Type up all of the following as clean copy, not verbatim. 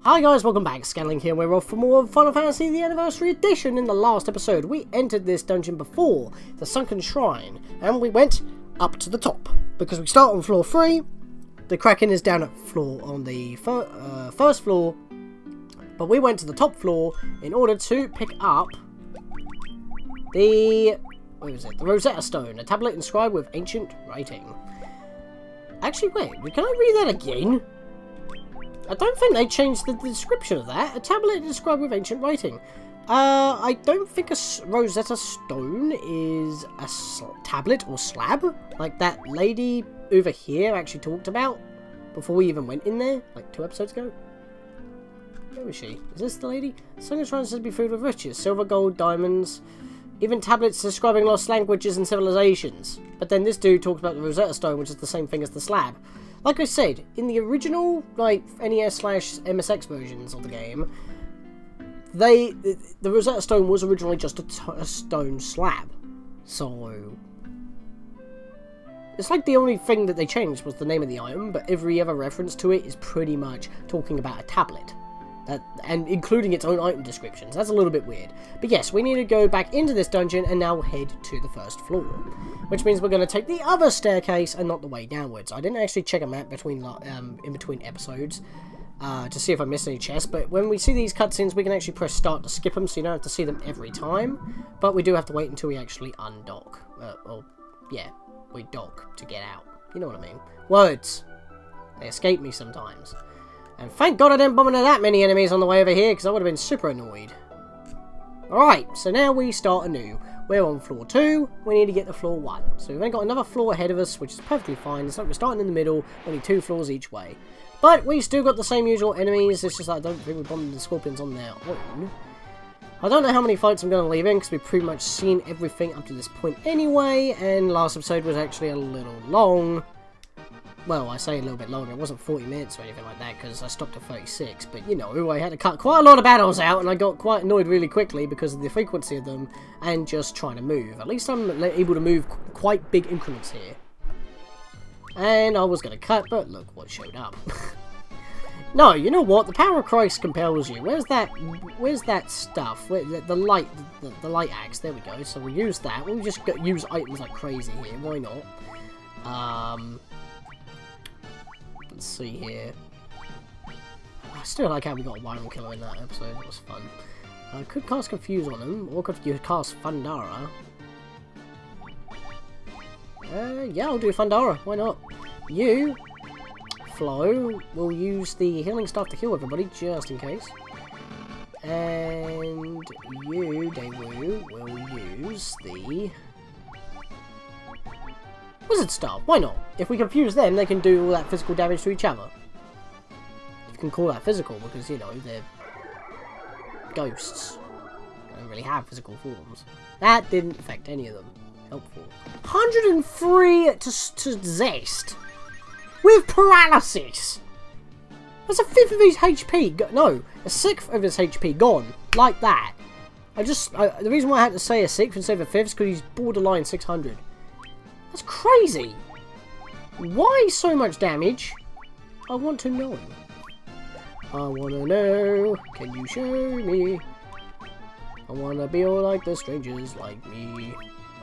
Hi guys, welcome back. Scatlink here. We're off for more Final Fantasy the Anniversary Edition. In the last episode, we entered this dungeon before the Sunken Shrine, and we went up to the top because we start on floor 3. The Kraken is down at on the first floor, but we went to the top floor in order to pick up the the Rosetta Stone, a tablet inscribed with ancient writing. Actually, wait, can I read that again? I don't think they changed the description of that. A tablet inscribed with ancient writing. I don't think a Rosetta Stone is a tablet or slab, like that lady over here actually talked about before we even went in there, like 2 episodes ago. Where is she? Is this the lady? Sunken Shrine says to be filled with riches, silver, gold, diamonds, even tablets describing lost languages and civilizations. But then this dude talks about the Rosetta Stone, which is the same thing as the slab. Like I said, in the original, like, NES/MSX versions of the game, the Rosetta Stone was originally just a stone slab. So it's like the only thing that they changed was the name of the item, but every other reference to it is pretty much talking about a tablet. And including its own item descriptions. That's a little bit weird. But yes, we need to go back into this dungeon and now head to the first floor. Which means we're going to take the other staircase and not the way downwards. I didn't actually check a map in between episodes to see if I missed any chests. But when we see these cutscenes, we can actually press start to skip them, so you don't have to see them every time. But we do have to wait until we actually undock. Yeah, we dock to get out. You know what I mean. Words. They escape me sometimes. And thank God I didn't bump into that many enemies on the way over here, because I would have been super annoyed. Alright, so now we start anew. We're on floor 2, we need to get to floor 1. So we've only got another floor ahead of us, which is perfectly fine. It's like we're starting in the middle, only 2 floors each way. But we still got the same usual enemies, it's just that I don't think we're bombing the scorpions on their own. I don't know how many fights I'm going to leave in, because we've pretty much seen everything up to this point anyway, and last episode was actually a little long. Well, I say a little bit longer, it wasn't 40 minutes or anything like that, because I stopped at 36, but you know, I had to cut quite a lot of battles out, and I got quite annoyed really quickly because of the frequency of them, and just trying to move. At least I'm able to move quite big increments here. And I was going to cut, but look what showed up. No, you know what, the power of Christ compels you. Where's that stuff? The light axe, there we go, so we'll use that. We'll just use items like crazy here, why not? Let's see here. I still like how we got a Wyron killer in that episode. That was fun. I could cast Confuse on him, or could you cast Fundara? Yeah, I'll do Fundara. Why not? You, Flo, will use the healing staff to heal everybody, just in case. And you, Daewoo, will use the Wizard Staff. Why not? If we confuse them, they can do all that physical damage to each other. You can call that physical because, you know, they're ghosts. They don't really have physical forms. That didn't affect any of them. Helpful. 103 to Zest. With paralysis. That's a 5th of his HP. No, a 6th of his HP gone. Like that. The reason why I had to say a 6th instead of a 5th is because he's borderline 600. That's crazy! Why so much damage? I want to know. I want to know. Can you show me? I want to be all like the strangers like me.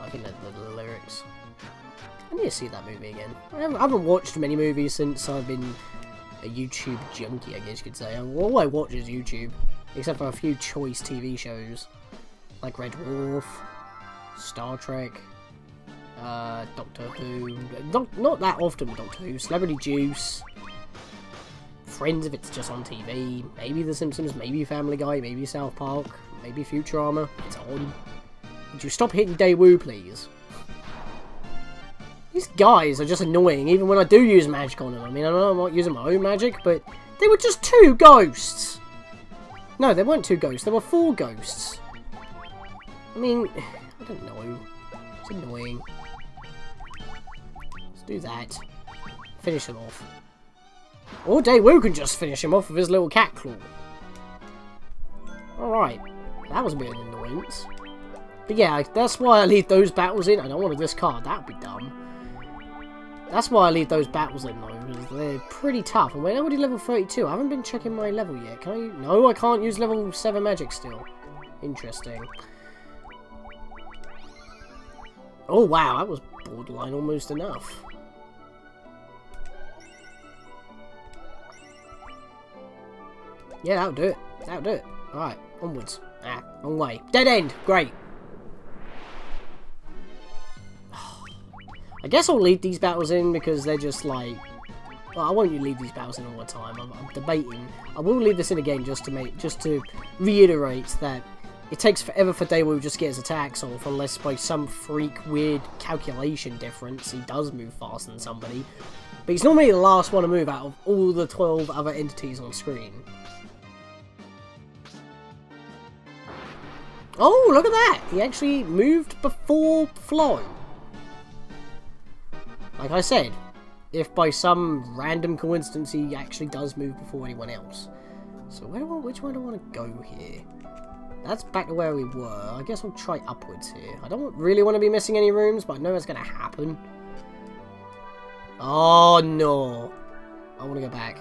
I think that's the lyrics. I need to see that movie again. I haven't watched many movies since I've been a YouTube junkie, I guess you could say. All I watch is YouTube. Except for a few choice TV shows. Like Red Dwarf, Star Trek, Doctor Who, not that often Doctor Who, Celebrity Juice, Friends if it's just on TV, maybe The Simpsons, maybe Family Guy, maybe South Park, maybe Futurama, it's on. Would you stop hitting Daewoo, please? These guys are just annoying, even when I do use magic on them. I mean, I know I'm not using my own magic, but they were just 2 ghosts! No, they weren't 2 ghosts, there were 4 ghosts. I mean, I don't know. It's annoying. Do that. Finish him off. Or Daewoo can just finish him off with his little cat claw. Alright. That was a bit of an annoyance. But yeah, that's why I leave those battles in. I don't want to discard. That would be dumb. That's why I leave those battles in, though, because they're pretty tough. And we're already level 32. I haven't been checking my level yet. Can I? No, I can't use level 7 magic still. Interesting. Oh, wow, that was borderline almost enough. Yeah, that'll do it. That'll do it. Alright, onwards. Ah, wrong way. Dead end! Great. I guess I'll leave these battles in because they're just like... Well, I won't leave these battles in all the time. I'm debating. I will leave this in again just to reiterate that it takes forever for Daewoo just to get his attacks off, unless by some freak weird calculation difference he does move faster than somebody. But he's normally the last one to move out of all the 12 other entities on screen. Oh, look at that! He actually moved before Flow. Like I said, if by some random coincidence he actually does move before anyone else. So which one do I want to go here? That's back to where we were. I guess I'll try upwards here. I don't really want to be missing any rooms, but I know it's going to happen. Oh no. I want to go back.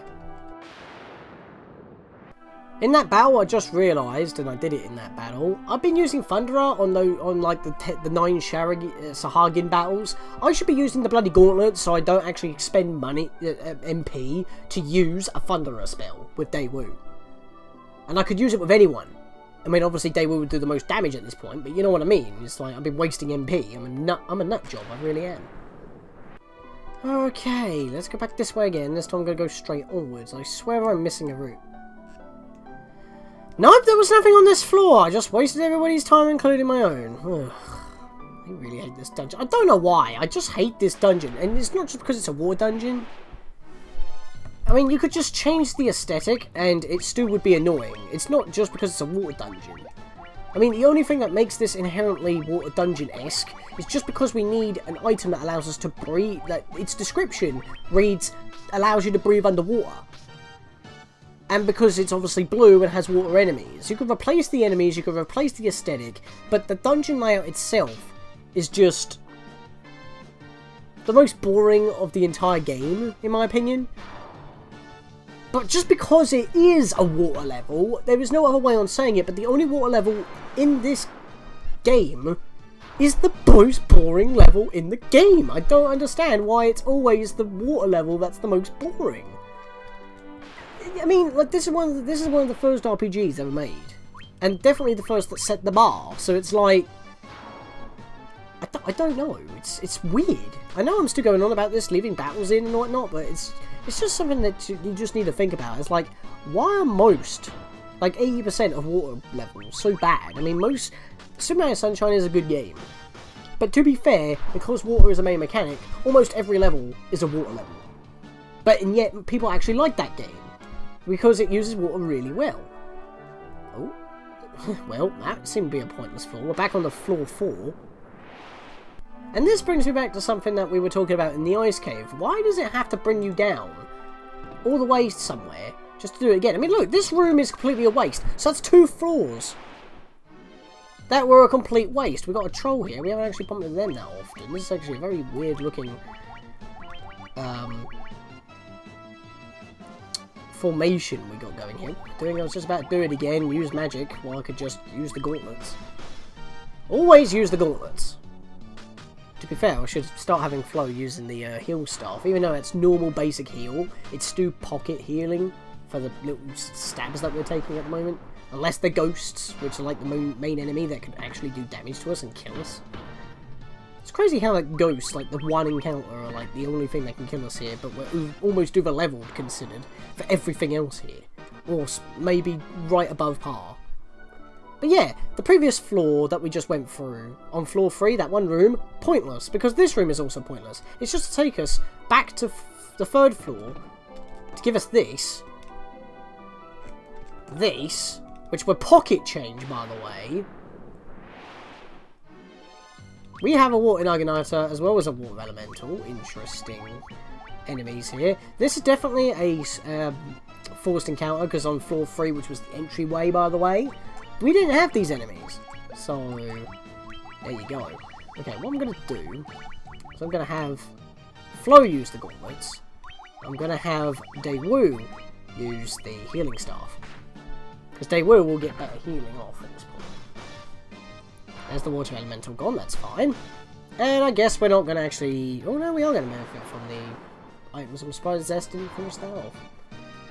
In that battle, I just realised, and I did it in that battle, I've been using Thunderer on like the 9 Sahagin battles. I should be using the bloody Gauntlet so I don't actually expend money, MP, to use a Thunderer spell with Daewoo. And I could use it with anyone. I mean, obviously Daewoo would do the most damage at this point, but you know what I mean. It's like, I've been wasting MP. I'm a nut job, I really am. Okay, let's go back this way again. This time I'm going to go straight onwards. I swear I'm missing a route. Nope, there was nothing on this floor. I just wasted everybody's time, including my own. Ugh. I really hate this dungeon. I don't know why. I just hate this dungeon. And it's not just because it's a war dungeon. I mean, you could just change the aesthetic and it still would be annoying. It's not just because it's a water dungeon. I mean, the only thing that makes this inherently water dungeon-esque is just because we need an item that allows us to breathe. That its description reads, allows you to breathe underwater. And because it's obviously blue and has water enemies. You could replace the enemies, you could replace the aesthetic, but the dungeon layout itself is just the most boring of the entire game, in my opinion. But just because it is a water level, there is no other way on saying it, but the only water level in this game is the most boring level in the game. I don't understand why it's always the water level that's the most boring. I mean, like, this is one of the first RPGs ever made, and definitely the first that set the bar. So it's like, I don't know. It's weird. I know I'm still going on about this, leaving battles in and whatnot, but it's just something that you just need to think about. It's like, why are most, like 80% of water levels so bad? I mean, most Super Mario Sunshine is a good game, but to be fair, because water is a main mechanic, almost every level is a water level. And yet people actually like that game. Because it uses water really well. Oh. Well, that seemed to be a pointless floor. We're back on the floor 4. And this brings me back to something that we were talking about in the ice cave. Why does it have to bring you down all the way somewhere just to do it again? I mean, look, this room is completely a waste. So that's 2 floors that were a complete waste. We've got a troll here. We haven't actually bumped into them that often. This is actually a very weird looking formation we got going here. I was just about to do it again, use magic, while I could just use the gauntlets. Always use the gauntlets. To be fair, I should start having Flo using the heal staff. Even though it's normal basic heal, it's still pocket healing for the little stabs that we're taking at the moment. Unless they're ghosts, which are like the main enemy that can actually do damage to us and kill us. It's crazy how like ghosts, like the one encounter, are like the only thing that can kill us here, but we're almost over-leveled considered for everything else here. Or maybe right above par. But yeah, the previous floor that we just went through, on floor 3, that one room, pointless, because this room is also pointless. It's just to take us back to the 3rd floor, to give us this, which were pocket change, by the way. We have a water Naginata as well as a water elemental. Interesting enemies here. This is definitely a forced encounter, because on floor 3, which was the entryway, by the way, we didn't have these enemies. So, there you go. Okay, what I'm going to do is I'm going to have Flo use the gauntlets. I'm going to have Daewoo use the healing staff. Because Daewoo will get better healing off at this point. There's the water elemental gone, that's fine. And I guess we're not going to actually... Oh no, we are going to benefit from the items. I'm surprised Zest didn't finish that off.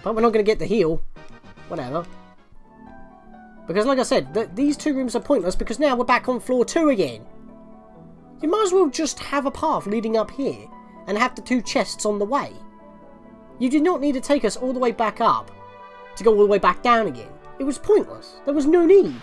But we're not going to get the heal. Whatever. Because like I said, these two rooms are pointless because now we're back on floor 2 again. You might as well just have a path leading up here and have the 2 chests on the way. You did not need to take us all the way back up to go all the way back down again. It was pointless. There was no need.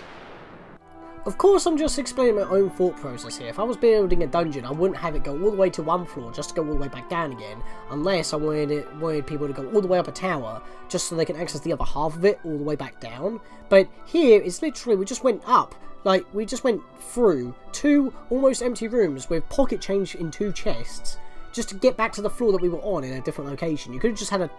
Of course, I'm just explaining my own thought process here. If I was building a dungeon, I wouldn't have it go all the way to one floor just to go all the way back down again, unless I wanted people to go all the way up a tower just so they can access the other half of it all the way back down. But here, it's literally, we just went up. Like, we just went through 2 almost empty rooms with pocket change in 2 chests just to get back to the floor that we were on in a different location. You could have just had a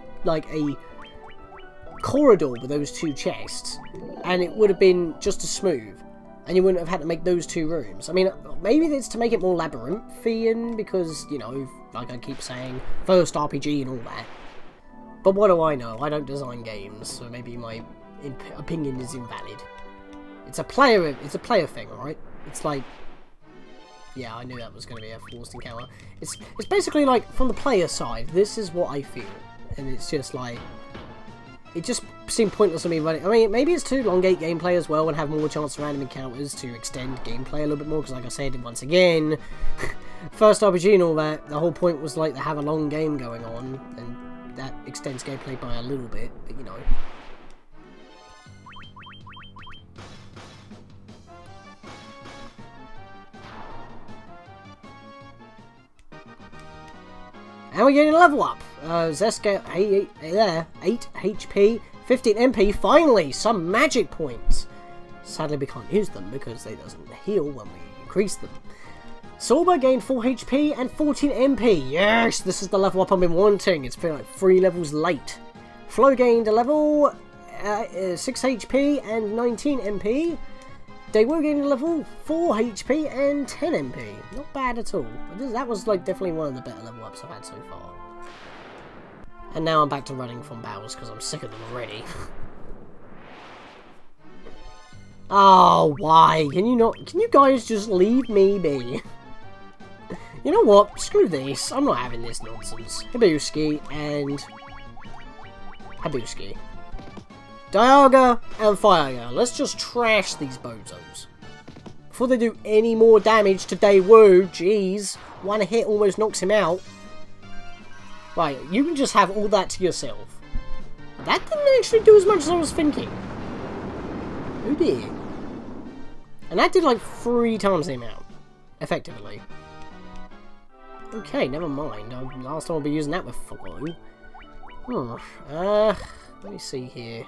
corridor with those 2 chests, and it would have been just as smooth. And you wouldn't have had to make those 2 rooms. I mean, maybe it's to make it more labyrinthian, because, you know, like I keep saying, first RPG and all that. But what do I know? I don't design games, so maybe my opinion is invalid. It's a player thing, alright? It's like... Yeah, I knew that was going to be a forced encounter. It's basically like, from the player side, this is what I feel. And it's just like... It just seemed pointless to me running. I mean, maybe it's to elongate gameplay as well and have more chance of random encounters to extend gameplay a little bit more. Because, like I said, once again, first RPG and all that, the whole point was like to have a long game going on, and that extends gameplay by a little bit. But you know, and we're getting a level up. Zeska 8 HP, 15 MP, finally, some magic points. Sadly we can't use them because they doesn't heal when we increase them. Sorba gained 4 HP and 14 MP. Yes, this is the level up I've been wanting. It's been like 3 levels late. Flo gained a level, 6 HP and 19 MP. Daewoo gained a level 4 HP and 10 MP. Not bad at all. That was like definitely one of the better level ups I've had so far. And now I'm back to running from battles because I'm sick of them already. Oh, why? Can you guys just leave me be? You know what? Screw this. I'm not having this nonsense. Habuski and... Habuski. Dialga and Firegar. Let's just trash these bozos. Before they do any more damage to Daewoo. Jeez. One hit almost knocks him out. Right, you can just have all that to yourself. That didn't actually do as much as I was thinking. Oh dear. And that did like 3 times the amount. Effectively. Okay, never mind. Last time I'll be using that with Flo. Let me see here.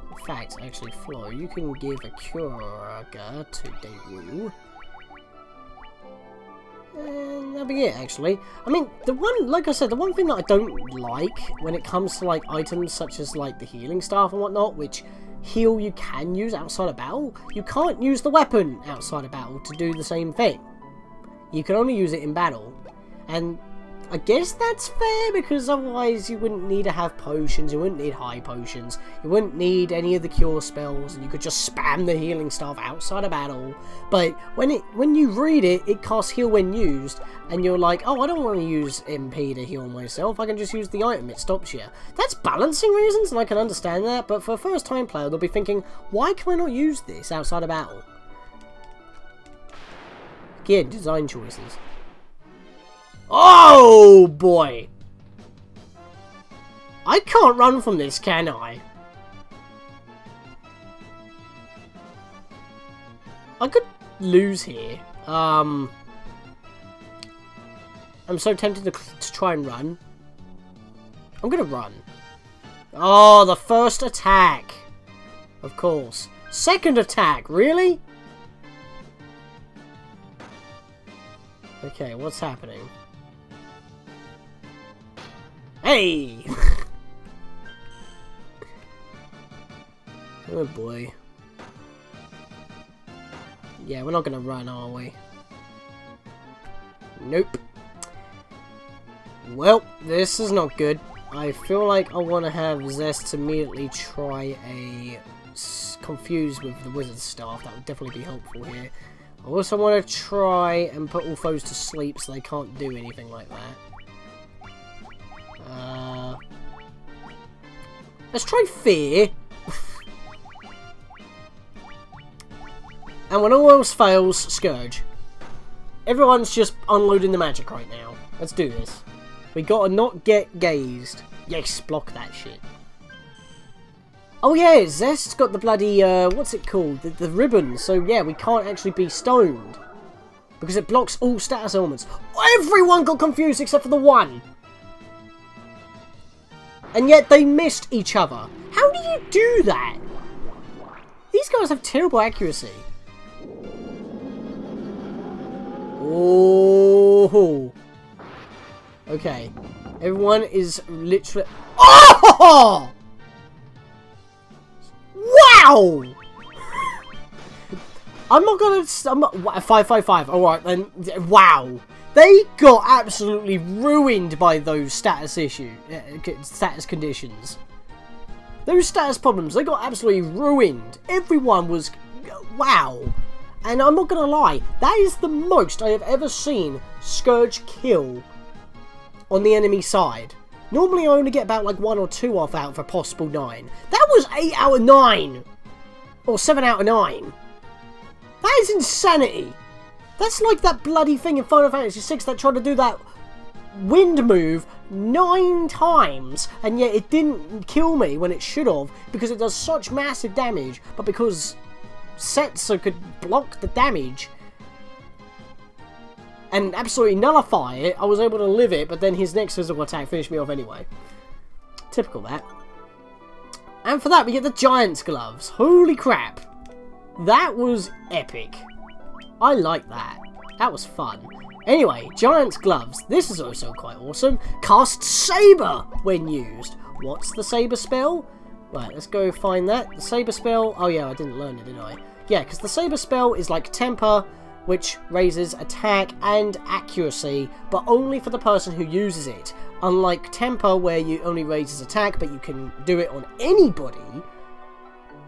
In fact, actually, Flo, you can give a Curaga to Daewoo. And that'll be it, actually. I mean, like I said, the one thing that I don't like when it comes to, like, items such as, like, the healing staff and whatnot, which heal you can use outside of battle, you can't use the weapon outside of battle to do the same thing. You can only use it in battle. And I guess that's fair, because otherwise you wouldn't need to have potions, you wouldn't need high potions, you wouldn't need any of the cure spells, and you could just spam the healing staff outside of battle. But when you read it, it casts heal when used, and you're like, oh, I don't want to use MP to heal myself, I can just use the item, it stops you. That's balancing reasons, and I can understand that, but for a first time player, they'll be thinking, why can I not use this outside of battle? Again, design choices. Oh boy! I can't run from this, can I? I could lose here. I'm so tempted to try and run. I'm gonna run. Oh, the first attack! Of course. Second attack, really? Okay, what's happening? Hey! Oh boy. Yeah, we're not gonna run, are we? Nope. Well, this is not good. I feel like I want to have Zest immediately try a confuse with the wizard's staff. That would definitely be helpful here. I also want to try and put all foes to sleep so they can't do anything like that. Let's try Fear. And when all else fails, Scourge. Everyone's just unloading the magic right now. Let's do this. We gotta not get gazed. Yes, block that shit. Oh yeah, Zest's got the bloody, what's it called? The ribbon. So yeah, we can't actually be stoned. Because it blocks all status elements. Everyone got confused except for the one. And yet they missed each other. How do you do that? These guys have terrible accuracy. Oh. Okay. Everyone is literally... Oh! Wow! I'm not gonna... 555. Alright then. Wow. They got absolutely ruined by those status conditions. Those status problems, they got absolutely ruined. Everyone was... Wow. And I'm not gonna lie, that is the most I have ever seen Scourge kill on the enemy side. Normally I only get about like 1 or 2 off out of a possible 9. That was 8 out of 9! Or 7 out of 9. That is insanity! That's like that bloody thing in Final Fantasy VI that tried to do that wind move 9 times, and yet it didn't kill me when it should have, because it does such massive damage, but because Setsu could block the damage and absolutely nullify it, I was able to live it, but then his next physical attack finished me off anyway. Typical that. And for that we get the Giant's Gloves. Holy crap. That was epic. I like that. That was fun. Anyway, Giant's Gloves. This is also quite awesome. Cast Saber when used. What's the Saber spell? Right, let's go find that. The Saber spell... Oh yeah, I didn't learn it, did I? Yeah, because the Saber spell is like Temper, which raises attack and accuracy, but only for the person who uses it. Unlike Temper, where you only raises attack, but you can do it on anybody,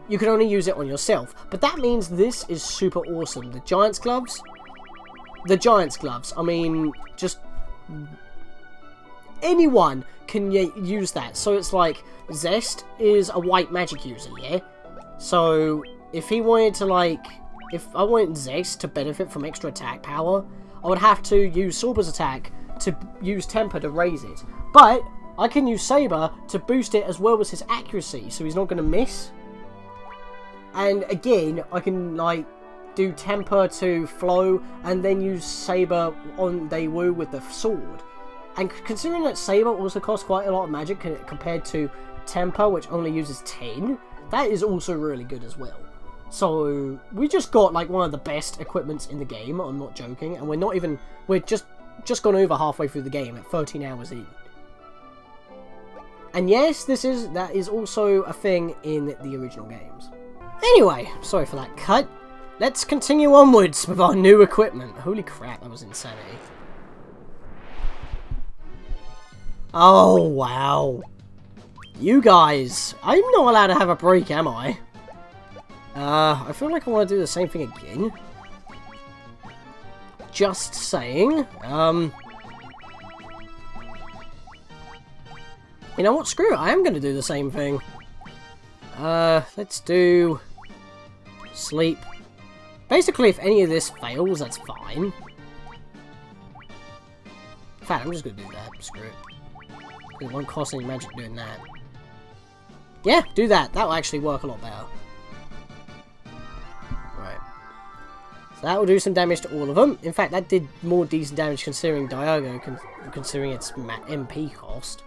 you can only use it on yourself. But that means this is super awesome. The Giant's Gloves? The Giant's Gloves. I mean, just... anyone can use that. So it's like, Zest is a white magic user, yeah? So, if he wanted to, like... If I wanted Zest to benefit from extra attack power, I would have to use Sorba's attack to use Temper to raise it. But, I can use Saber to boost it as well as his accuracy, so he's not going to miss. And again, I can, like, do Temper to flow, and then use Saber on Daewoo with the sword. And considering that Saber also costs quite a lot of magic compared to Temper, which only uses 10, that is also really good as well. So, we just got, like, one of the best equipments in the game, I'm not joking, and we're just gone over halfway through the game at 13 hours in. And yes, that is also a thing in the original games. Anyway, sorry for that cut. Let's continue onwards with our new equipment. Holy crap, that was insanity. Oh, wow. You guys, I'm not allowed to have a break, am I? I feel like I want to do the same thing again. Just saying. You know what? Screw it. I am going to do the same thing. Let's do... Sleep. Basically, if any of this fails, that's fine. In fact, I'm just going to do that. Screw it. It won't cost any magic doing that. Yeah, do that. That will actually work a lot better. Right. So that will do some damage to all of them. In fact, that did more decent damage considering Diago, considering its MP cost.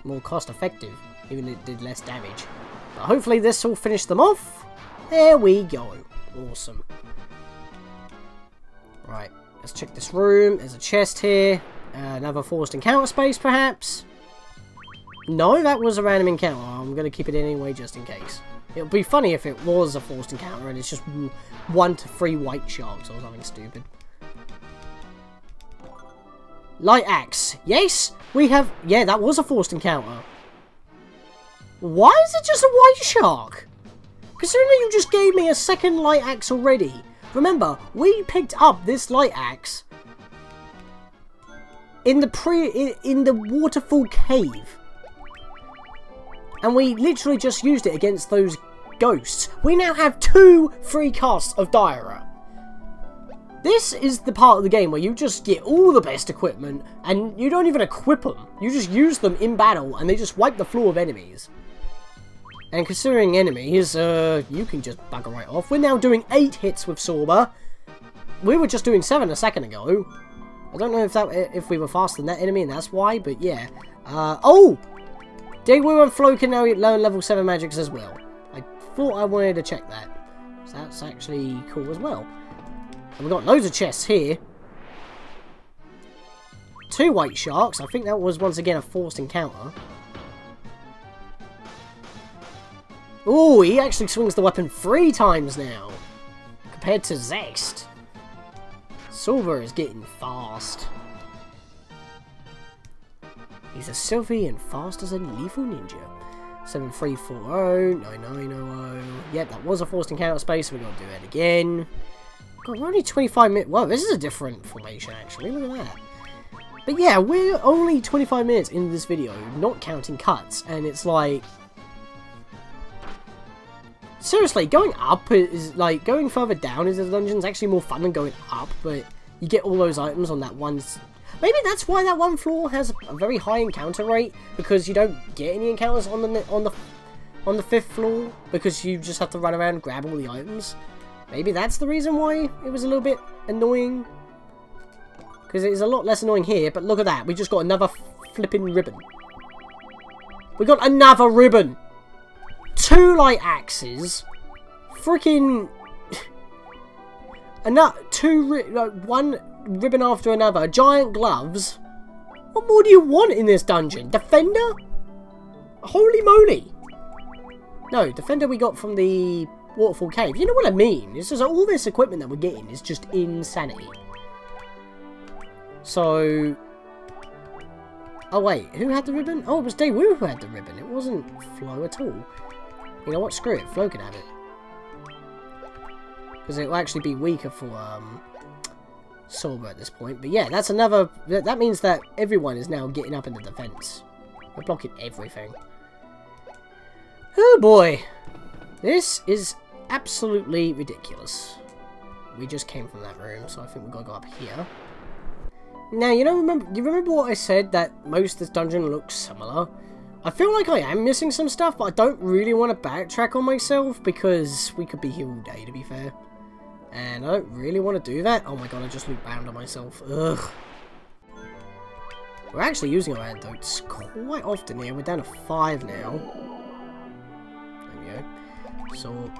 More cost effective, even if it did less damage. But hopefully this will finish them off. There we go. Awesome. Right, let's check this room. There's a chest here. Another forced encounter space, perhaps? No, that was a random encounter. I'm going to keep it anyway, just in case. It would be funny if it was a forced encounter and it's just 1 to 3 white sharks or something stupid. Light axe. Yes, we have... Yeah, that was a forced encounter. Why is it just a white shark? Considering you just gave me a second light axe already. Remember, we picked up this light axe in the waterfall cave. And we literally just used it against those ghosts. We now have 2 free casts of Diarrhea. This is the part of the game where you just get all the best equipment and you don't even equip them. You just use them in battle and they just wipe the floor of enemies. And considering enemies, you can just bugger right off. We're now doing 8 hits with Sorba. We were just doing 7 a second ago. I don't know if we were faster than that enemy and that's why, but yeah. Oh! Daewoo and Flo can now learn level 7 magics as well. I thought I wanted to check that. So that's actually cool as well. And we've got loads of chests here. 2 white sharks. I think that was once again a forced encounter. Oh, he actually swings the weapon 3 times now. Compared to Zest. Silver is getting fast. He's as silvery and fast as a lethal ninja. 7340, 9900. Yep, that was a forced encounter space. We're going to do it again. God, we're only 25 minutes. Wow, this is a different formation actually. Look at that. But yeah, we're only 25 minutes into this video, not counting cuts. And it's like... Seriously, going up is like... Going further down into the dungeon is actually more fun than going up. But you get all those items on that one... Maybe that's why that one floor has a very high encounter rate, because you don't get any encounters on the 5th floor, because you just have to run around and grab all the items. Maybe that's the reason why it was a little bit annoying, because it is a lot less annoying here. But look at that, we just got another flipping ribbon. We got another ribbon. 2 light axes, freaking, one ribbon after another, giant gloves. What more do you want in this dungeon? Defender? Holy moly. No, Defender we got from the Waterfall Cave. You know what I mean? It's just all this equipment that we're getting is just insanity. So... Oh wait, who had the ribbon? Oh, it was Daewoo who had the ribbon. It wasn't Flo at all. You know what? Screw it. Flo can have it. Because it will actually be weaker for, Sorba at this point. But yeah, that's another... That means that everyone is now getting up into defense. We're blocking everything. Oh boy. This is absolutely ridiculous. We just came from that room, so I think we've got to go up here. Now, you remember what I said, that most of this dungeon looks similar? I feel like I am missing some stuff, but I don't really want to backtrack on myself, because we could be here all day, to be fair. And I don't really want to do that. Oh my god, I just loop bound on myself. Ugh. We're actually using our antidotes quite often here. We're down to 5 now. There we go. So,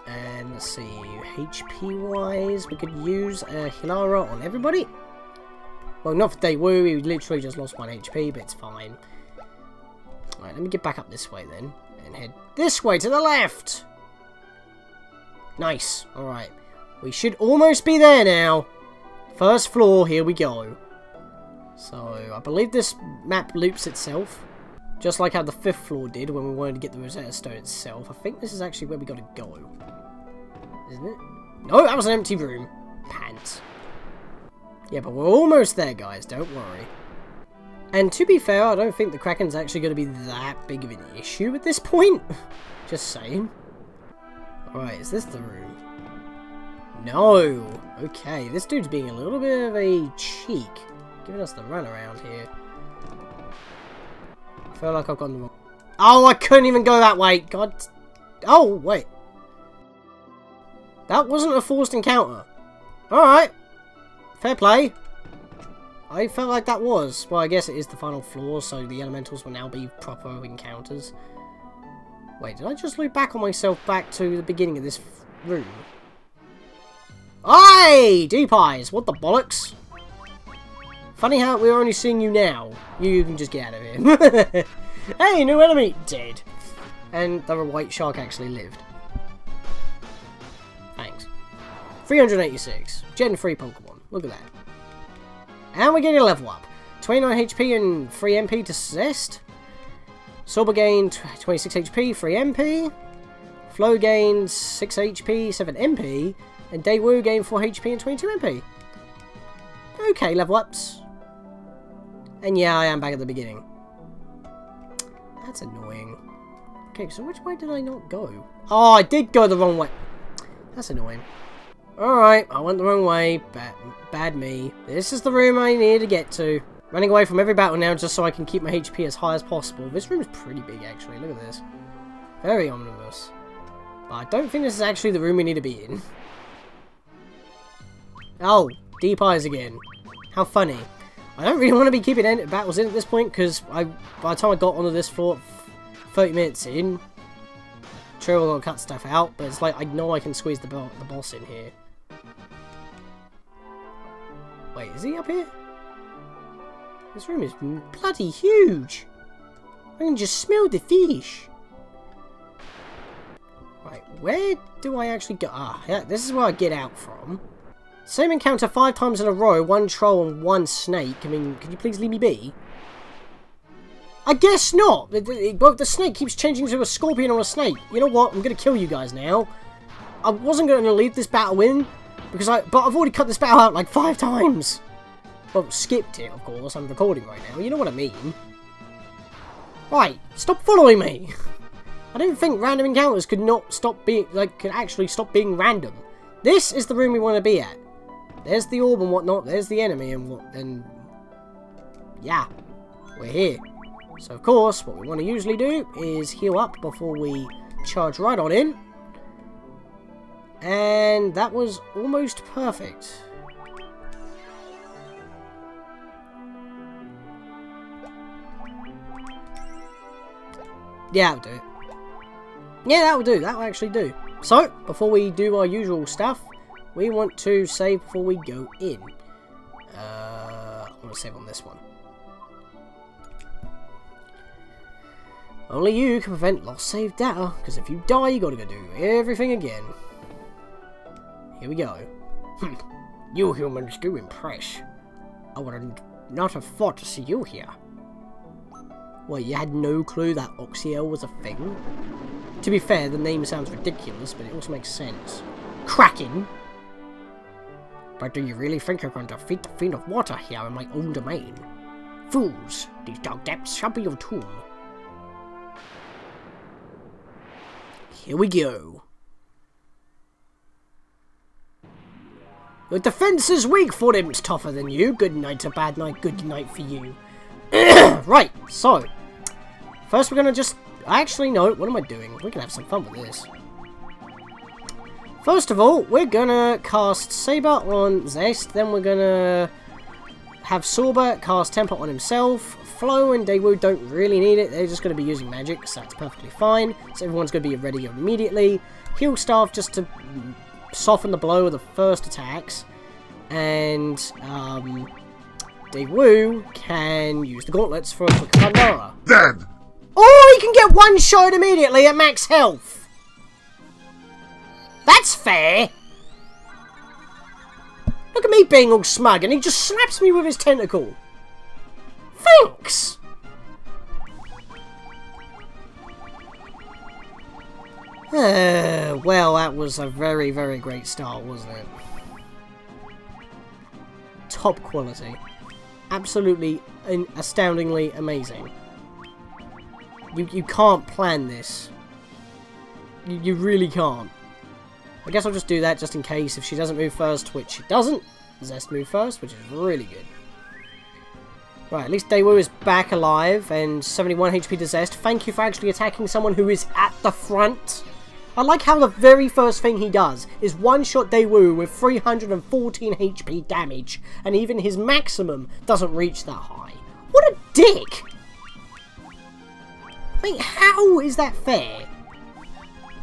and let's see. HP-wise, we could use Hilara on everybody. Well, not for Daewoo. We literally just lost 1 HP, but it's fine. Alright, let me get back up this way then. And head this way to the left. Nice. Alright. We should almost be there now. 1st floor, here we go. So, I believe this map loops itself. Just like how the 5th floor did when we wanted to get the Rosetta Stone itself. I think this is actually where we gotta go. Isn't it? No, that was an empty room. Pants. Yeah, but we're almost there, guys. Don't worry. And to be fair, I don't think the Kraken's actually going to be that big of an issue at this point. Just saying. Alright, is this the room? No! Okay, this dude's being a little bit of a cheek. Giving us the run around here. I feel like I've gone the wrong... Oh, I couldn't even go that way! God... Oh, wait. That wasn't a forced encounter. Alright. Fair play. I felt like that was. Well, I guess it is the final floor, so the elementals will now be proper encounters. Wait, did I just loop back on myself back to the beginning of this room? Aye! Deep eyes! What the bollocks? Funny how we're only seeing you now. You can just get out of here. Hey, new enemy! Dead. And the white shark actually lived. Thanks. 386. Gen 3 Pokemon. Look at that. And we're getting a level up. 29 HP and 3 MP to Zest. Sorba gained 26 HP, 3 MP. Flo gained 6 HP, 7 MP. And Daewoo gained 4 HP and 22 MP. Okay, level ups. And yeah, I am back at the beginning. That's annoying. Okay, so which way did I not go? Oh, I did go the wrong way. That's annoying. Alright, I went the wrong way. Bad me. This is the room I need to get to. Running away from every battle now just so I can keep my HP as high as possible. This room is pretty big, actually. Look at this. Very omnibus. But I don't think this is actually the room we need to be in. Oh, deep eyes again. How funny. I don't really want to be keeping battles in at this point because by the time I got onto this floor 30 minutes in, sure, we're going to cut stuff out, but it's like I know I can squeeze the boss in here. Wait, is he up here? This room is bloody huge. I can just smell the fish. Right, where do I actually go? Ah, yeah, this is where I get out from. Same encounter 5 times in a row, 1 troll and 1 snake. I mean, can you please leave me be? I guess not. The snake keeps changing to a scorpion or a snake. You know what? I'm going to kill you guys now. I wasn't going to leave this battle in, but I've already cut this battle out like 5 times. Well, skipped it, of course. I'm recording right now. You know what I mean. Right, stop following me. I didn't think random encounters could actually stop being random. This is the room we want to be at. There's the orb and whatnot. There's the enemy and yeah, we're here. So of course, what we want to usually do is heal up before we charge right on in. And that was almost perfect. Yeah, that'll do it. Yeah, that'll do. That'll actually do. So, before we do our usual stuff, we want to save before we go in. I want to save on this one. Only you can prevent lost save data, because if you die, you gotta go do everything again. Here we go. You humans do impress. I would not have thought to see you here. Wait, you had no clue that Oxyel was a thing? To be fair, the name sounds ridiculous, but it also makes sense. Kraken! But do you really think you're going to defeat the Fiend of Water here in my own domain? Fools! These dark depths shall be your tomb. Here we go. Your defense is weak for him, it's tougher than you. Good night, a bad night, good night for you. Right, so first we're gonna just actually no, what am I doing? We're gonna have some fun with this. First of all, we're gonna cast Saber on Zest, then we're gonna have Sorba cast Temper on himself. Flo and Daewoo don't really need it, they're just gonna be using magic, so that's perfectly fine. So everyone's gonna be ready immediately. Heal Staff just to soften the blow of the first attacks, and Daewoo can use the gauntlets for a quick Pandora. Dead! Oh, he can get one shot immediately at max health! That's fair! Look at me being all smug and he just slaps me with his tentacle. Thanks! Well, that was a very, very great start, wasn't it? Top quality. Absolutely and astoundingly amazing. You can't plan this. You really can't. I guess I'll just do that just in case if she doesn't move first, which she doesn't. Zest move first, which is really good. Right, at least Daewoo is back alive and 71 HP to Zest. Thank you for actually attacking someone who is at the front. I like how the very first thing he does is one-shot Daewoo with 314 HP damage, and even his maximum doesn't reach that high. What a dick! I mean, how is that fair?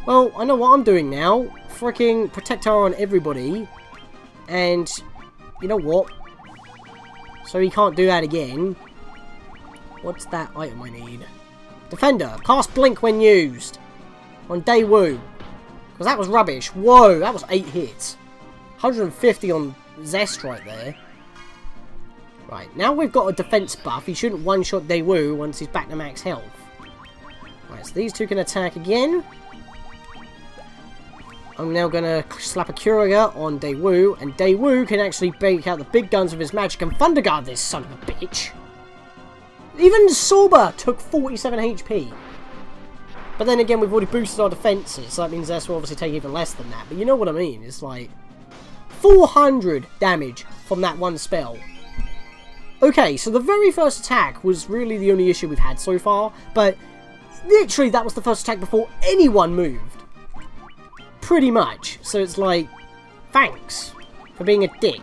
Well, I know what I'm doing now. Freaking Protector on everybody. And, you know what? So he can't do that again. What's that item I need? Defender. Cast Blink when used. On Daewoo. Because that was rubbish. Whoa, that was 8 hits. 150 on Zest right there. Right, now we've got a defense buff. He shouldn't one-shot Daewoo once he's back to max health. Right, so these two can attack again. I'm now going to slap a Curaga on Daewoo, and Daewoo can actually break out the big guns with his magic and Thunder Guard this son of a bitch. Even Sorba took 47 HP. But then again, we've already boosted our defences, so that means this will obviously take even less than that. But you know what I mean? It's like 400 damage from that one spell. Okay, so the very first attack was really the only issue we've had so far, but literally that was the first attack before anyone moved. Pretty much. So it's like, thanks for being a dick.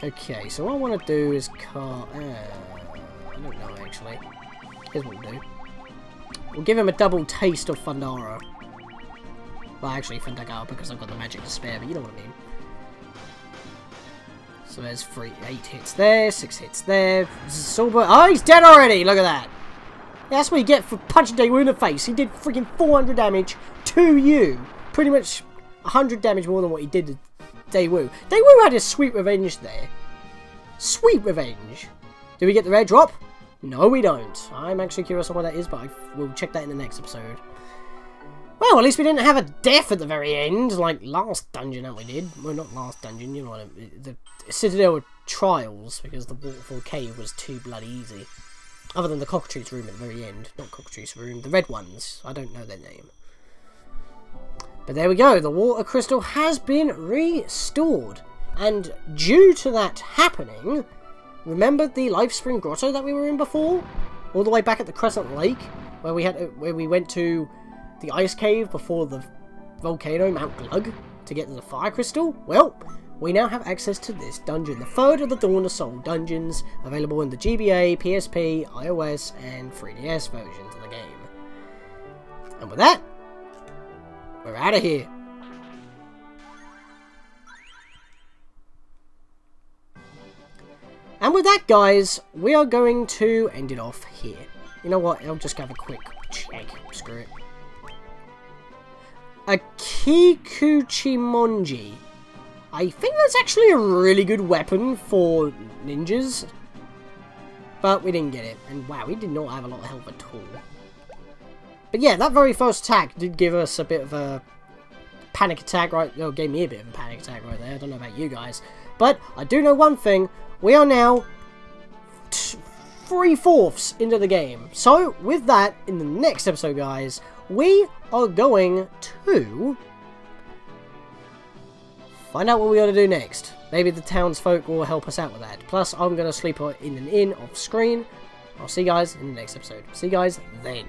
Okay, so what I want to do is I don't know actually. Here's what we'll do. We'll give him a double taste of Thundara. Well, actually Thundagar because I've got the magic to spare, but you know what I mean. So there's 8 hits there, 6 hits there. Sorba. Oh, he's dead already! Look at that! Yeah, that's what you get for punching Daewoo in the face. He did freaking 400 damage to you. Pretty much 100 damage more than what he did to Daewoo. Daewoo had a sweet revenge there. Sweet revenge. Do we get the rare drop? No, we don't. I'm actually curious on what that is, but we'll check that in the next episode. Well, at least we didn't have a death at the very end, like last dungeon that we did. Well, not last dungeon, you know what I mean. The Citadel Trials, because the Waterfall Cave was too bloody easy. Other than the Cockatrice room at the very end. Not Cockatrice room, the red ones. I don't know their name. But there we go, the Water Crystal has been restored. And due to that happening, remember the Life Spring Grotto that we were in before? All the way back at the Crescent Lake, where we went to the Ice Cave before the volcano, Mount Glug, to get to the Fire Crystal? Well, we now have access to this dungeon, the third of the Dawn of Soul dungeons, available in the GBA, PSP, iOS, and 3DS versions of the game. And with that, we're out of here. And with that, guys, we are going to end it off here. You know what? I'll just have a quick check. Screw it. A Kikuchimonji. I think that's actually a really good weapon for ninjas. But we didn't get it. And wow, we did not have a lot of health at all. But yeah, that very first attack did give us a bit of a panic attack, right? Oh, gave me a bit of a panic attack right there. I don't know about you guys. But I do know one thing. We are now 3/4 into the game. So, with that, in the next episode, guys, we are going to find out what we ought to do next. Maybe the townsfolk will help us out with that. Plus, I'm going to sleep in an inn off screen. I'll see you guys in the next episode. See you guys then.